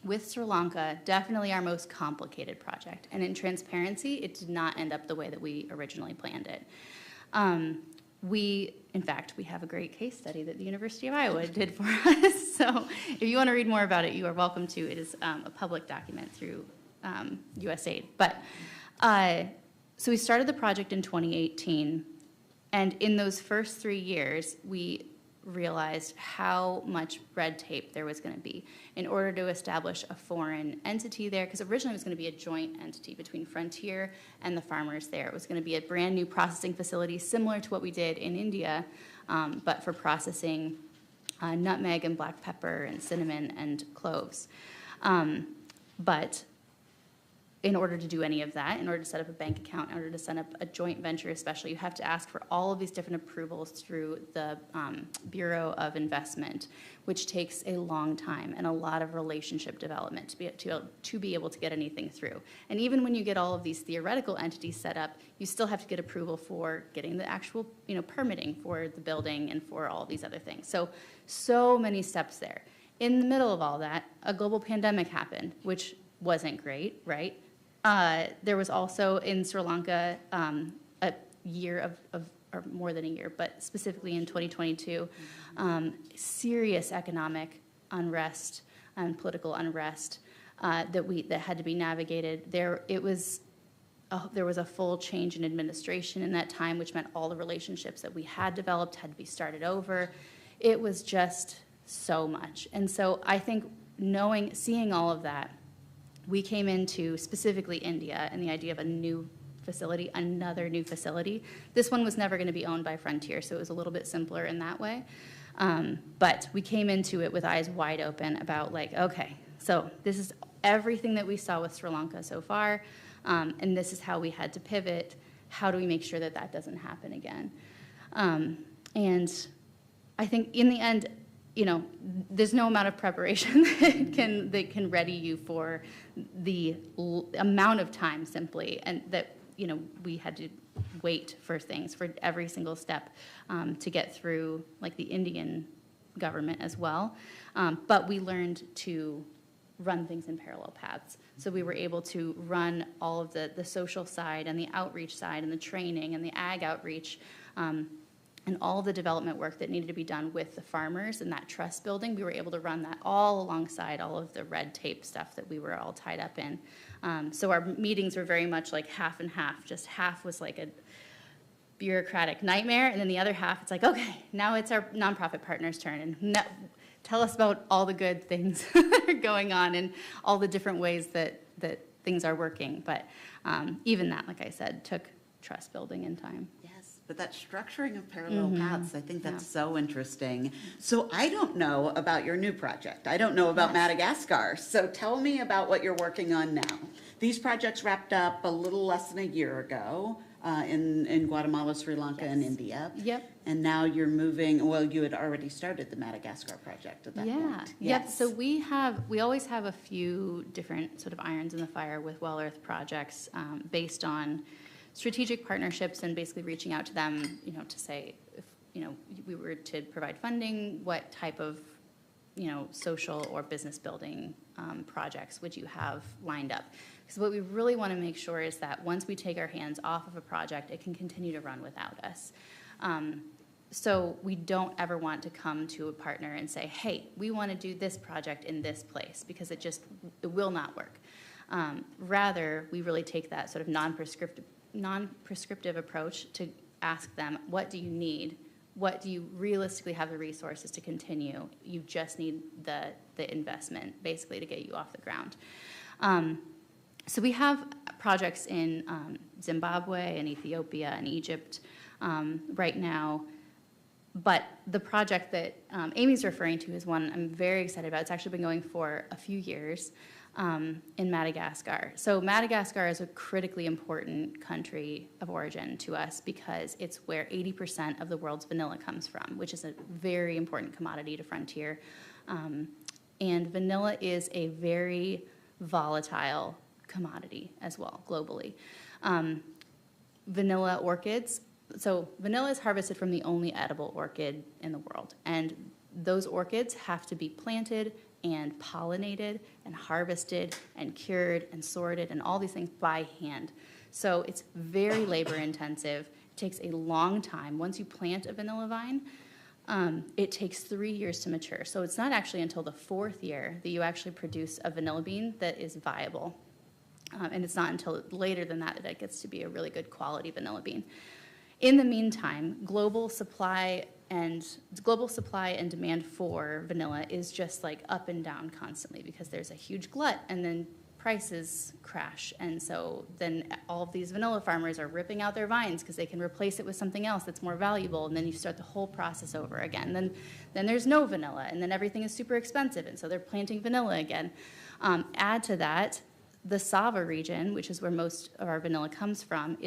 with Sri Lanka, definitely our most complicated project. And in transparency, it did not end up the way that we originally planned it. In fact, we have a great case study that the University of Iowa did for us. So if you want to read more about it, you are welcome to. It is a public document through USAID. But so we started the project in 2018. And in those first 3 years, we realized how much red tape there was going to be in order to establish a foreign entity there, because originally it was going to be a joint entity between Frontier and the farmers there. It was going to be a brand new processing facility similar to what we did in India, but for processing nutmeg and black pepper and cinnamon and cloves. But in order to do any of that, in order to set up a bank account, in order to set up a joint venture especially, you have to ask for all of these different approvals through the Bureau of Investment, which takes a long time and a lot of relationship development to be able to get anything through. And even when you get all of these theoretical entities set up, you still have to get approval for getting the actual permitting for the building and for all these other things. So many steps there. In the middle of all that, a global pandemic happened, which wasn't great, right? There was also in Sri Lanka a year or more than a year, but specifically in 2022, serious economic unrest and political unrest that had to be navigated. There was a full change in administration in that time, which meant all the relationships that we had developed had to be started over. It was just so much. And so I think seeing all of that, we came into specifically India and the idea of a new facility, another new facility. This one was never going to be owned by Frontier, so it was a little bit simpler in that way. But we came into it with eyes wide open about okay, so this is everything that we saw with Sri Lanka so far, and this is how we had to pivot. How do we make sure that that doesn't happen again? And I think in the end, there's no amount of preparation that can ready you for the amount of time simply, and that we had to wait for things for every single step to get through, like the Indian government as well. But we learned to run things in parallel paths. So we were able to run all of the social side and the outreach side and the training and the ag outreach. And all the development work that needed to be done with the farmers and that trust building, we were able to run that all alongside all of the red tape stuff that we were all tied up in. So our meetings were very much like half and half. Just half was like a bureaucratic nightmare, and then the other half, it's like, okay, now it's our nonprofit partner's turn, and tell us about all the good things that are going on and all the different ways that things are working. But even that, like I said, took trust building and time. But that structuring of parallel paths, I think that's so interesting. So I don't know about your new project. I don't know about Madagascar. So tell me about what you're working on now. These projects wrapped up a little less than a year ago in Guatemala, Sri Lanka, and India. Yep. And now you're moving, well, you had already started the Madagascar project at that point. Yep. So we always have a few different sort of irons in the fire with Well Earth projects based on strategic partnerships and basically reaching out to them, to say if, we were to provide funding, what type of, social or business building projects would you have lined up? Because what we really want to make sure is that once we take our hands off of a project, it can continue to run without us. So we don't ever want to come to a partner and say, hey, we want to do this project in this place, because it will not work. Rather, we really take that sort of non-prescriptive approach to ask them, what do you need? What do you realistically have the resources to continue? You just need the investment, basically, to get you off the ground. So we have projects in Zimbabwe and Ethiopia and Egypt right now. But the project that Amy's referring to is one I'm very excited about. It's actually been going for a few years. In Madagascar. So Madagascar is a critically important country of origin to us because it's where 80% of the world's vanilla comes from, which is a very important commodity to Frontier. And vanilla is a very volatile commodity as well, globally. vanilla orchids. So vanilla is harvested from the only edible orchid in the world. And those orchids have to be planted and pollinated and harvested and cured and sorted and all these things by hand. So it's very labor intensive. It takes a long time. Once you plant a vanilla vine, it takes 3 years to mature. So it's not actually until the 4th year that you actually produce a vanilla bean that is viable. And it's not until later than that that it gets to be a really good quality vanilla bean. In the meantime, global supply and demand for vanilla is just like up and down constantly because there's a huge glut and then prices crash. And so then all of these vanilla farmers are ripping out their vines because they can replace it with something else that's more valuable. And then you start the whole process over again. Then there's no vanilla, and then everything is super expensive. And so they're planting vanilla again. Add to that, the Sava region, which is where most of our vanilla comes from,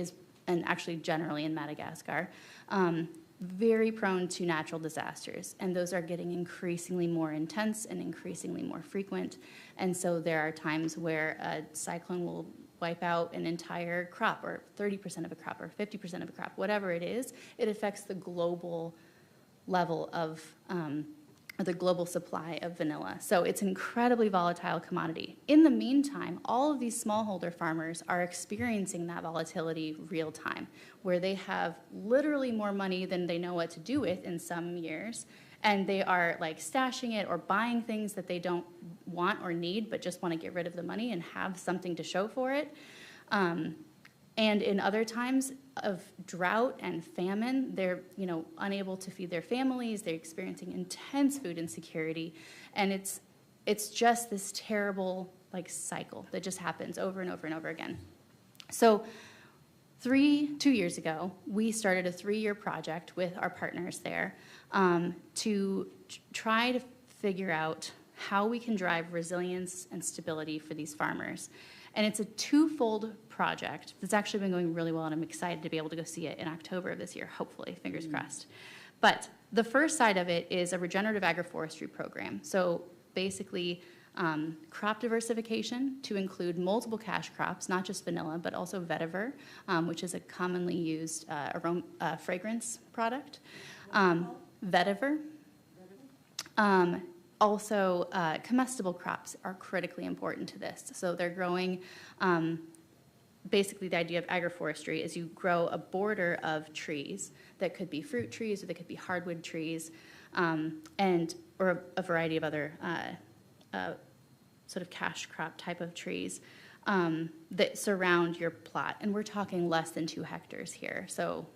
and actually generally in Madagascar, very prone to natural disasters, and those are getting increasingly more intense and increasingly more frequent. And so there are times where a cyclone will wipe out an entire crop, or 30% of a crop, or 50% of a crop, whatever it is. It affects the global level of the global supply of vanilla. So it's an incredibly volatile commodity. In the meantime, all of these smallholder farmers are experiencing that volatility real time, where they have literally more money than they know what to do with in some years, and they are like stashing it or buying things that they don't want or need, but just want to get rid of the money and have something to show for it. And in other times of drought and famine, they're unable to feed their families. They're experiencing intense food insecurity, and it's just this terrible cycle that just happens over and over and over again. So 2 years ago, we started a 3-year project with our partners there to try to figure out how we can drive resilience and stability for these farmers. And it's a twofold project that's actually been going really well, and I'm excited to be able to go see it in October of this year, hopefully, fingers crossed. But the first side of it is a regenerative agroforestry program. So basically, crop diversification to include multiple cash crops, not just vanilla, but also vetiver, which is a commonly used fragrance product. Vetiver. Also, comestible crops are critically important to this. So they're growing, basically the idea of agroforestry is you grow a border of trees that could be fruit trees or they could be hardwood trees, or a variety of other sort of cash crop type of trees that surround your plot. And we're talking less than 2 hectares here. So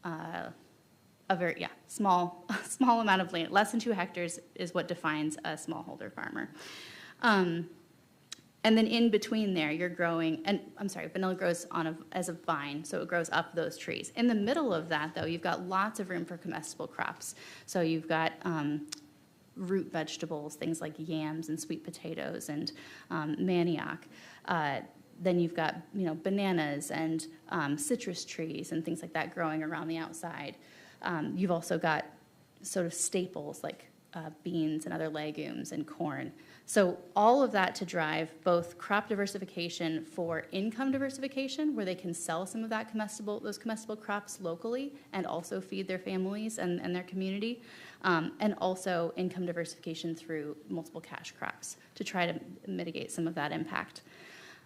a very small amount of land. Less than 2 hectares is what defines a smallholder farmer. And then in between there, you're growing, vanilla grows as a vine, so it grows up those trees. In the middle of that, though, you've got lots of room for comestible crops. So you've got root vegetables, things like yams and sweet potatoes and manioc. Then you've got bananas and citrus trees and things like that growing around the outside. You've also got sort of staples like beans and other legumes and corn. So all of that to drive both crop diversification for income diversification, where they can sell some of those comestible crops locally and also feed their families and their community, and also income diversification through multiple cash crops to try to mitigate some of that impact.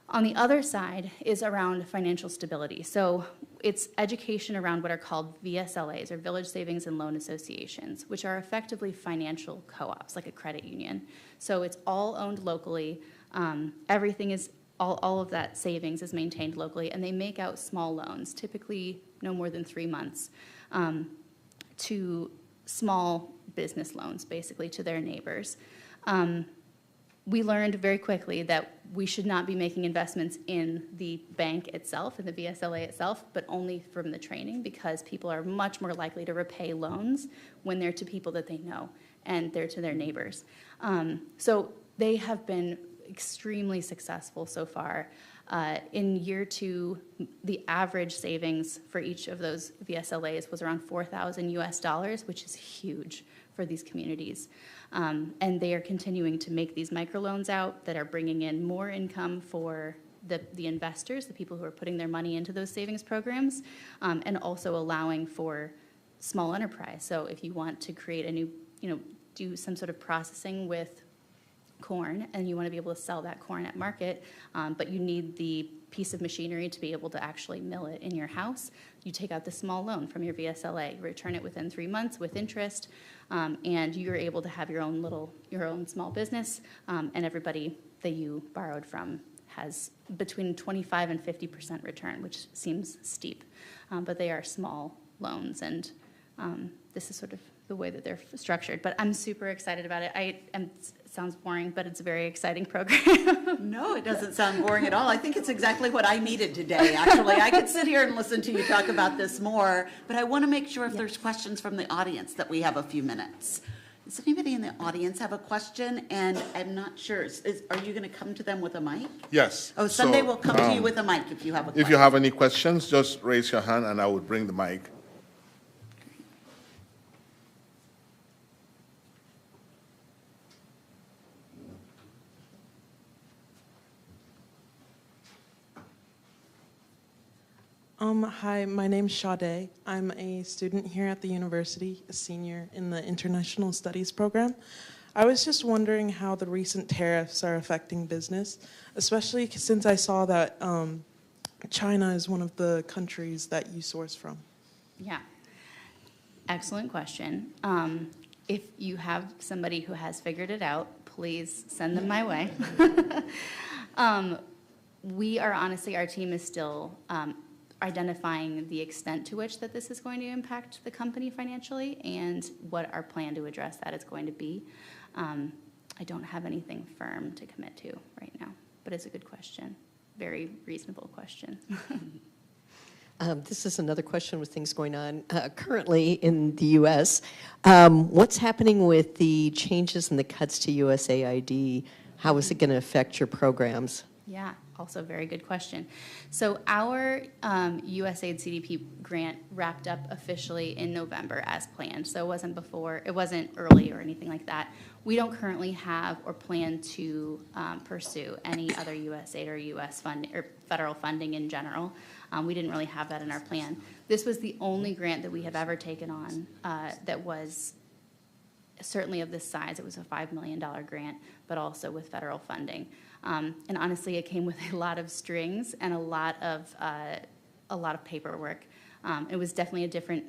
On the other side is around financial stability. So it's education around what are called VSLAs, or Village Savings and Loan Associations, which are effectively financial co-ops, like a credit union. So it's all owned locally. Everything is, all of that savings is maintained locally, and they make out small loans, typically no more than 3 months, to small business loans, basically, to their neighbors. We learned very quickly that we should not be making investments in the bank itself, in the VSLA itself, but only from the training, because people are much more likely to repay loans when they're to people that they know and they're to their neighbors. So they have been extremely successful so far. In year 2, the average savings for each of those VSLAs was around $4,000 US, which is huge for these communities. And they are continuing to make these microloans out that are bringing in more income for the investors, the people who are putting their money into those savings programs, and also allowing for small enterprise. So if you want to create a new, do some sort of processing with corn and you want to be able to sell that corn at market, but you need the piece of machinery to be able to actually mill it in your house, you take out the small loan from your VSLA, return it within 3 months with interest, and you're able to have your own small business, and everybody that you borrowed from has between 25 and 50% return, which seems steep, but they are small loans, and this is sort of the way that they're structured. But I'm super excited about it. It sounds boring, but it's a very exciting program. No, it doesn't sound boring at all. I think it's exactly what I needed today, actually. I could sit here and listen to you talk about this more, but I want to make sure if there's questions from the audience that we have a few minutes. Does anybody in the audience have a question? And I'm not sure, are you going to come to them with a mic? Yes. Oh, Sunday will come to you with a mic if you have a question. If you have any questions, just raise your hand and I will bring the mic. Hi, my name's Sade. I'm a student here at the university, a senior in the International Studies program. I was just wondering how the recent tariffs are affecting business, especially since I saw that China is one of the countries that you source from. Yeah, excellent question. If you have somebody who has figured it out, please send them my way. We are honestly, our team is still identifying the extent to which that this is going to impact the company financially and what our plan to address that is going to be. I don't have anything firm to commit to right now, but it's a good question. Very reasonable question. This is another question with things going on currently in the U.S. What's happening with the changes and the cuts to USAID? How is it going to affect your programs? Yeah, also a very good question. So our USAID CDP grant wrapped up officially in November as planned. So it wasn't early or anything like that. We don't currently have or plan to pursue any other USAID or US funding or federal funding in general. We didn't really have that in our plan. This was the only grant that we have ever taken on that was certainly of this size. It was a $5 million grant, but also with federal funding. And honestly, it came with a lot of strings and a lot of paperwork. It was definitely a different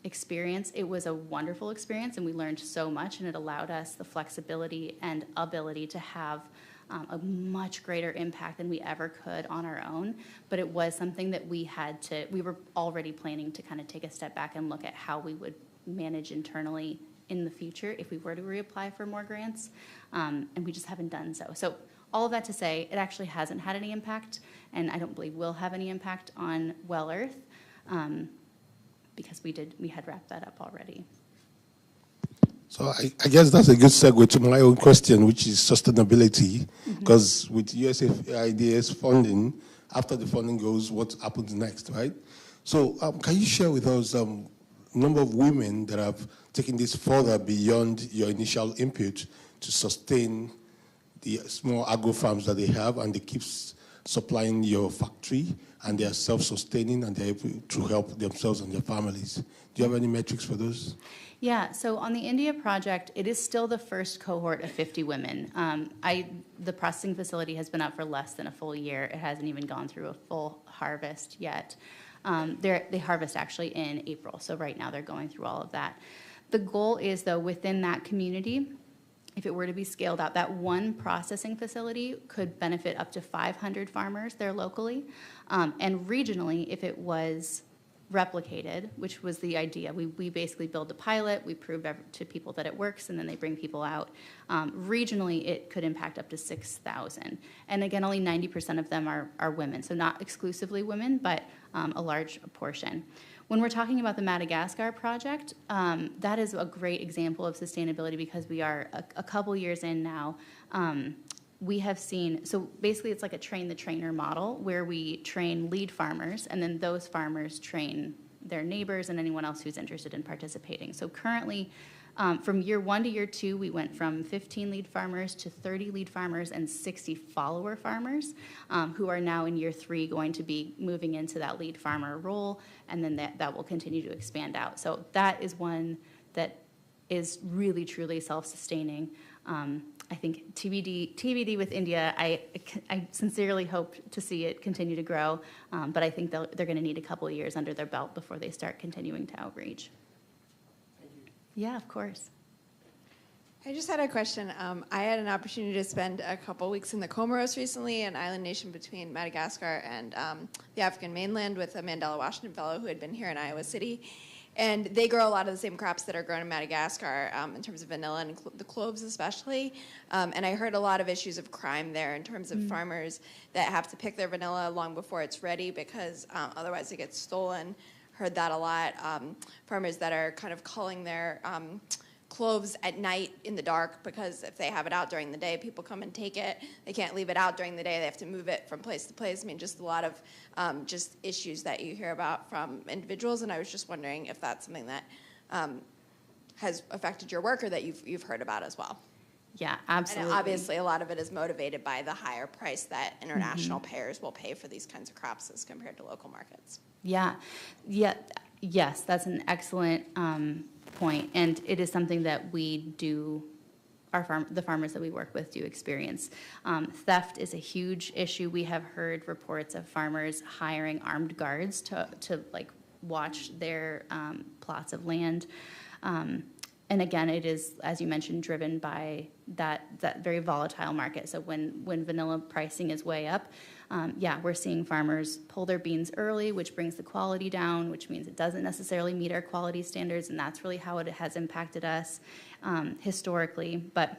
experience. It was a wonderful experience, and we learned so much, and it allowed us the flexibility and ability to have a much greater impact than we ever could on our own. But it was something that we were already planning to kind of take a step back and look at how we would manage internally in the future if we were to reapply for more grants, and we just haven't done so. So all of that to say, it actually hasn't had any impact, and I don't believe will have any impact on Well Earth, because we had wrapped that up already. So I guess that's a good segue to my own question, which is sustainability, because with USAID's funding, after the funding goes, what happens next, right? So can you share with us number of women that have taken this further beyond your initial input to sustain the small agro farms that they have, and they keep supplying your factory, and they are self-sustaining, and they're able to help themselves and their families? Do you have any metrics for those? Yeah, so on the India project, it is still the first cohort of 50 women. The processing facility has been up for less than a full year. It hasn't even gone through a full harvest yet. They harvest actually in April, so right now they're going through all of that. The goal is, though, within that community, if it were to be scaled out, that one processing facility could benefit up to 500 farmers there locally. And regionally, if it was replicated, which was the idea, we basically build a pilot, we prove to people that it works, and then they bring people out. Regionally, it could impact up to 6,000. And again, only 90% of them are women, so not exclusively women, but a large portion. When we're talking about the Madagascar project, that is a great example of sustainability because we are a couple years in now. We have seen, so basically it's like a train the trainer model where we train lead farmers, and then those farmers train their neighbors and anyone else who's interested in participating. So currently, From year 1 to year 2, we went from 15 lead farmers to 30 lead farmers and 60 follower farmers, who are now in year 3 going to be moving into that lead farmer role, and then that will continue to expand out. So that is one that is really, truly self-sustaining. I think TBD with India, I sincerely hope to see it continue to grow, but I think they're going to need a couple of years under their belt before they start continuing to outreach. Thank you. Yeah, of course. I just had a question. I had an opportunity to spend a couple weeks in the Comoros recently, an island nation between Madagascar and the African mainland, with a Mandela Washington fellow who had been here in Iowa City. And they grow a lot of the same crops that are grown in Madagascar in terms of vanilla and the cloves especially. And I heard a lot of issues of crime there in terms of farmers that have to pick their vanilla long before it's ready because otherwise it gets stolen. Heard that a lot. Farmers that are kind of culling their cloves at night in the dark because if they have it out during the day, people come and take it. They can't leave it out during the day. They have to move it from place to place. I mean, just a lot of just issues that you hear about from individuals. And I was just wondering if that's something that has affected your work or that you've heard about as well. Yeah, absolutely. And obviously, a lot of it is motivated by the higher price that international payers will pay for these kinds of crops as compared to local markets. Yes, that's an excellent point, and it is something that we do. The farmers that we work with do experience. Theft is a huge issue. We have heard reports of farmers hiring armed guards to like watch their plots of land. And again, it is, as you mentioned, driven by that very volatile market. So when vanilla pricing is way up, we're seeing farmers pull their beans early, which brings the quality down, which means it doesn't necessarily meet our quality standards, and that's really how it has impacted us historically. But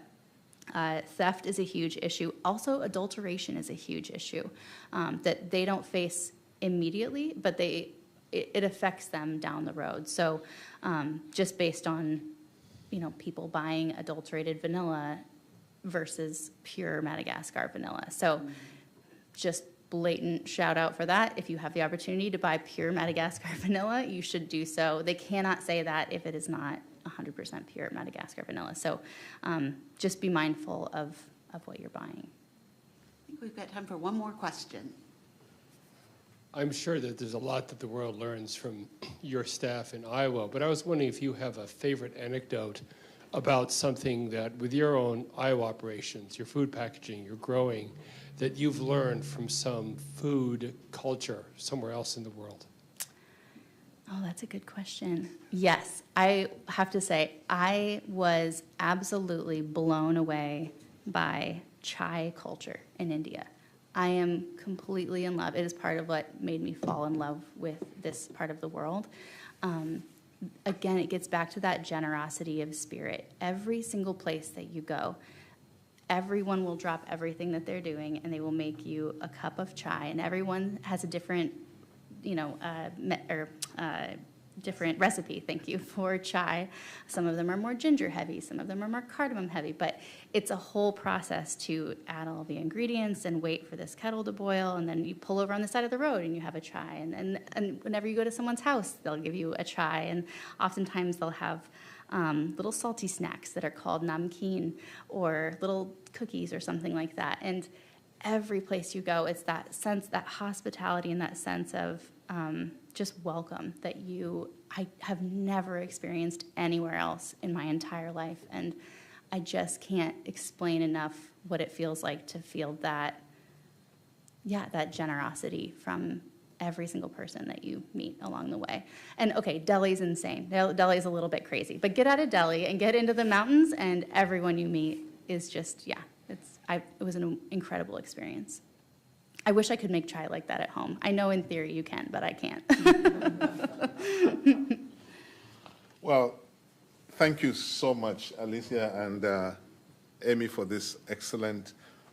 theft is a huge issue. Also, adulteration is a huge issue that they don't face immediately, but it affects them down the road. So just based on people buying adulterated vanilla versus pure Madagascar vanilla. So just blatant shout out for that. If you have the opportunity to buy pure Madagascar vanilla, you should do so. They cannot say that if it is not 100% pure Madagascar vanilla. So just be mindful of what you're buying. I think we've got time for one more question. I'm sure that there's a lot that the world learns from your staff in Iowa, but I was wondering if you have a favorite anecdote about something that with your own Iowa operations, your food packaging, your growing, that you've learned from some food culture somewhere else in the world. Oh, that's a good question. Yes, I have to say, I was absolutely blown away by chai culture in India. I am completely in love. It is part of what made me fall in love with this part of the world. Again, it gets back to that generosity of spirit. Every single place that you go, everyone will drop everything that they're doing and they will make you a cup of chai. And everyone has a different, different recipe, thank you, for chai. Some of them are more ginger heavy, some of them are more cardamom heavy, but it's a whole process to add all the ingredients and wait for this kettle to boil, and then you pull over on the side of the road and you have a chai, and whenever you go to someone's house, they'll give you a chai, and oftentimes they'll have little salty snacks that are called namkeen, or little cookies or something like that, and every place you go, it's that sense, that hospitality and that sense of just welcome that I have never experienced anywhere else in my entire life. And I just can't explain enough what it feels like to feel that generosity from every single person that you meet along the way. And okay, Delhi's insane. Delhi's a little bit crazy, but get out of Delhi and get into the mountains and everyone you meet is just, it was an incredible experience. I wish I could make chai like that at home. I know in theory you can, but I can't. Well, thank you so much, Alicia and Amy, for this excellent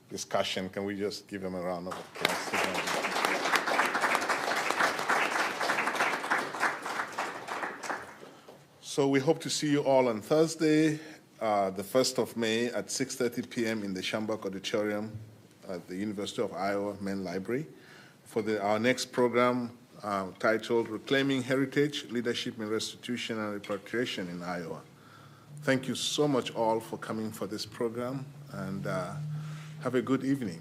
discussion. Can we just give them a round of applause? So we hope to see you all on Thursday, the 1st of May at 6:30 p.m. in the Schambach Auditorium at the University of Iowa Main Library for our next program titled Reclaiming Heritage, Leadership in Restitution and Repatriation in Iowa. Thank you so much all for coming for this program, and have a good evening.